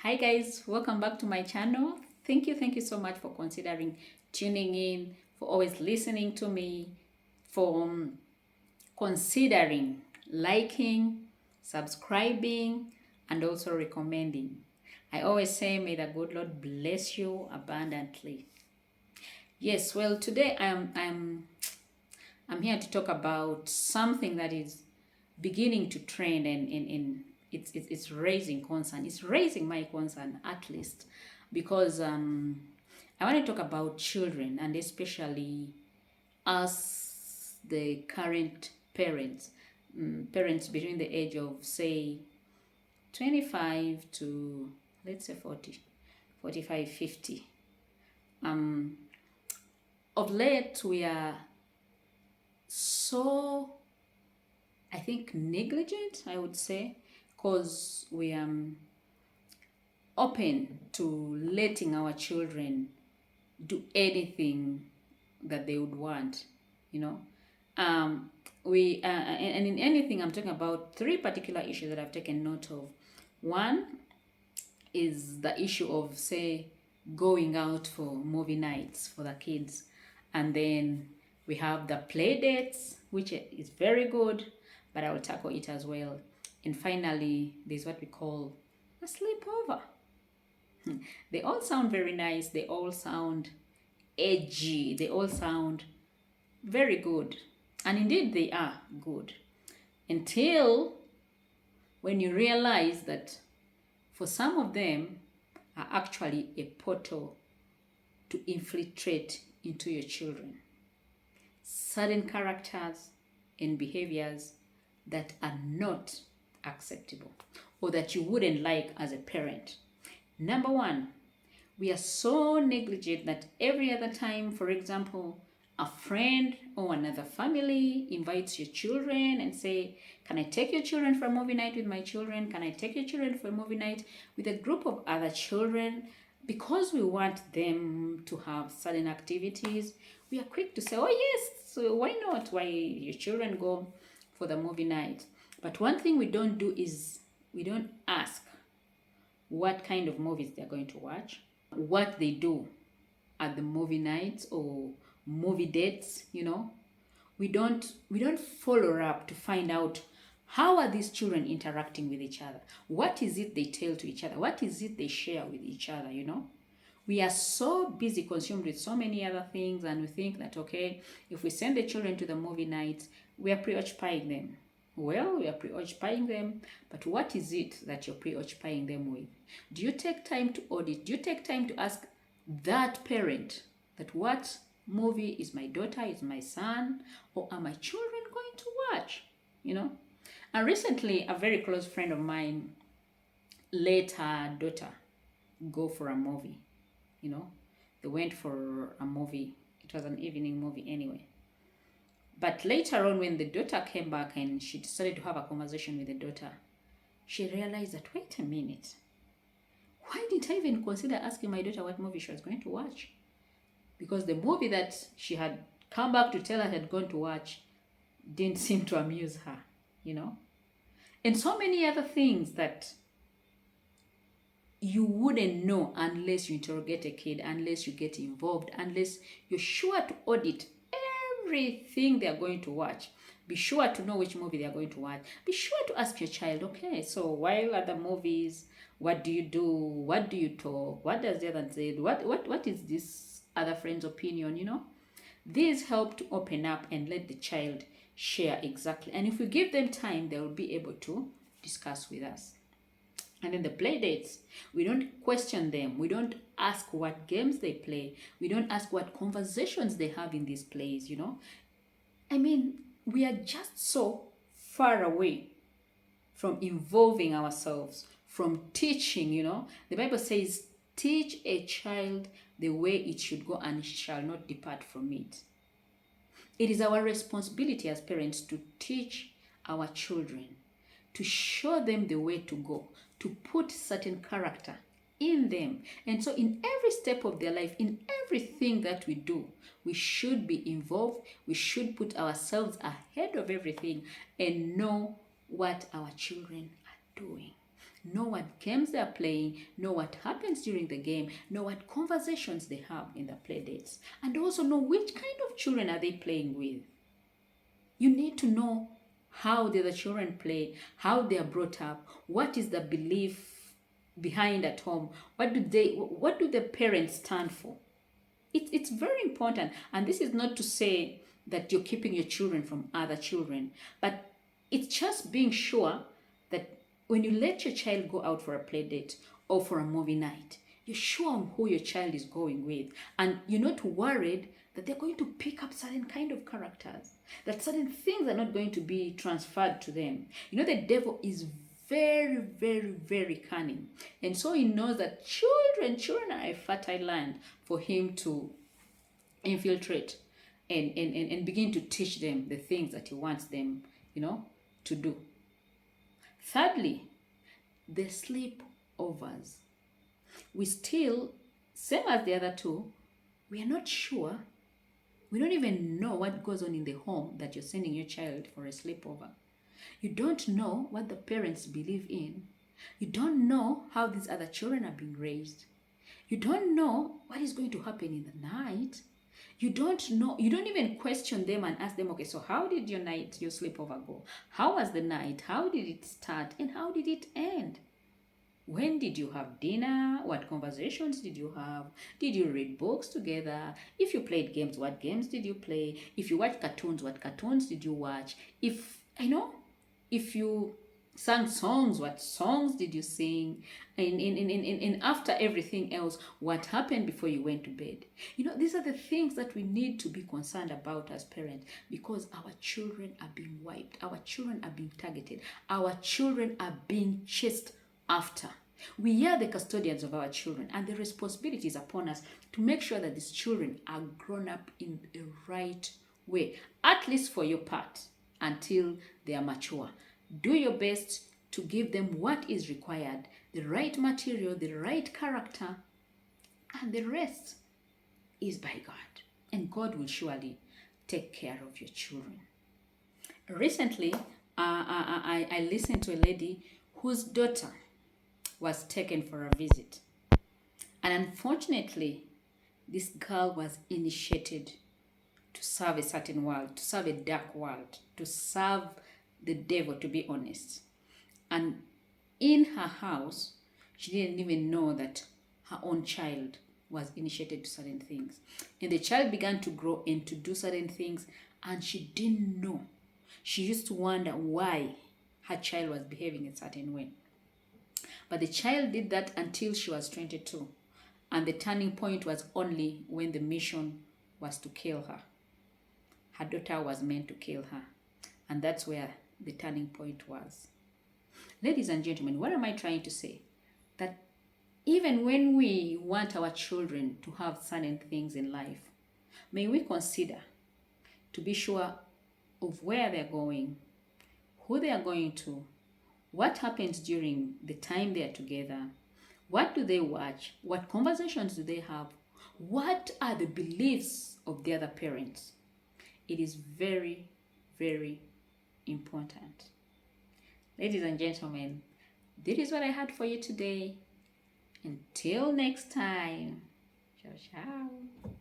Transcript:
Hi guys, welcome back to my channel. Thank you so much for considering tuning in, for always listening to me, for considering liking, subscribing, and also recommending. I always say, may the good Lord bless you abundantly. Yes, well, today I'm here to talk about something that is beginning to trend and it's raising concern. It's raising my concern at least because I want to talk about children and especially us, the current parents, parents between the age of say 25 to let's say 40, 45, 50. Of late we are so, I think, negligent, I would say, because we are open to letting our children do anything that they would want, you know. And in anything, I'm talking about three particular issues that I've taken note of. One is the issue of, say, going out for movie nights for the kids. And then we have the play dates, which is very good, but I will tackle it as well. And finally, there's what we call a sleepover. They all sound very nice. They all sound edgy. They all sound very good. And indeed, they are good. Until when you realize that for some of them are actually a portal to infiltrate into your children. Certain characters and behaviors that are not acceptable or that you wouldn't like as a parent. Number one, we are so negligent that every other time, for example, a friend or another family invites your children and say, can I take your children for a movie night with my children? Can I take your children for a movie night with a group of other children? Because we want them to have certain activities, we are quick to say, oh yes, so why not? Why your children go for the movie night? But one thing we don't do is we don't ask what kind of movies they're going to watch, what they do at the movie nights or movie dates, you know. We don't follow up to find out how are these children interacting with each other, what is it they tell to each other, what is it they share with each other, you know. We are so busy consumed with so many other things, and we think that, okay, if we send the children to the movie nights, we are preoccupying them. Well, we are preoccupying them, but what is it that you're preoccupying them with? Do you take time to audit? Do you take time to ask that parent that what movie is my daughter, is my son, or are my children going to watch? You know? And recently, a very close friend of mine let her daughter go for a movie. You know, they went for a movie. It was an evening movie anyway. But later on, when the daughter came back and she decided to have a conversation with the daughter, she realized that, wait a minute, why didn't I even consider asking my daughter what movie she was going to watch? Because the movie that she had come back to tell her had gone to watch didn't seem to amuse her, you know? And so many other things that you wouldn't know unless you interrogate a kid, unless you get involved, unless you're sure to audit everything they're going to watch. Be sure to know which movie they're going to watch. Be sure to ask your child, okay, so while at the movies, what do you do? What do you talk? What does the other say? What is this other friend's opinion, you know? These help to open up and let the child share exactly. And if we give them time, they will be able to discuss with us. And then the play dates, we don't question them. We don't ask what games they play. We don't ask what conversations they have in these plays, you know. I mean, we are just so far away from involving ourselves, from teaching, you know. The Bible says, teach a child the way it should go and it shall not depart from it. It is our responsibility as parents to teach our children, to show them the way to go, to put certain character in them. And so in every step of their life, in everything that we do, we should be involved. We should put ourselves ahead of everything and know what our children are doing. Know what games they are playing, know what happens during the game, know what conversations they have in the play dates, and also know which kind of children are they playing with. You need to know how the other children play, how they are brought up, what is the belief behind at home, what do the parents stand for. It's very important, and this is not to say that you're keeping your children from other children, but it's just being sure that when you let your child go out for a play date or for a movie night, you're sure on who your child is going with, and you're not worried that they're going to pick up certain kind of characters, that certain things are not going to be transferred to them. You know, the devil is very, very, very cunning, and so he knows that children are a fertile land for him to infiltrate and begin to teach them the things that he wants them, to do. Thirdly, the sleepovers. We still, same as the other two, we are not sure. We don't even know what goes on in the home that you're sending your child for a sleepover. You don't know what the parents believe in. You don't know how these other children are being raised. You don't know what is going to happen in the night. You don't know, you don't even question them and ask them, okay, so how did your sleepover go? How was the night? How did it start? And how did it end? When did you have dinner? What conversations did you have? Did you read books together? If you played games, what games did you play? If you watched cartoons, what cartoons did you watch? If you sang songs, what songs did you sing? And after everything else, what happened before you went to bed? These are the things that we need to be concerned about as parents, because our children are being wiped. Our children are being targeted. Our children are being chased after. We are the custodians of our children, and the responsibility is upon us to make sure that these children are grown up in the right way, at least for your part, until they are mature. Do your best to give them what is required, the right material, the right character, and the rest is by God. And God will surely take care of your children. Recently, I listened to a lady whose daughter was taken for a visit. And unfortunately, this girl was initiated to serve a certain world, to serve a dark world, to serve the devil, to be honest. And in her house, she didn't even know that her own child was initiated to certain things. And the child began to grow and to do certain things, and she didn't know. She used to wonder why her child was behaving a certain way. But the child did that until she was 22. And the turning point was only when the mission was to kill her. Her daughter was meant to kill her. And that's where the turning point was. Ladies and gentlemen, what am I trying to say? That even when we want our children to have certain things in life, may we consider to be sure of where they're going, who they are going to, what happens during the time they are together, what do they watch, what conversations do they have, what are the beliefs of the other parents. It is very, very important. Ladies and gentlemen, this is what I had for you today. Until next time, ciao, ciao.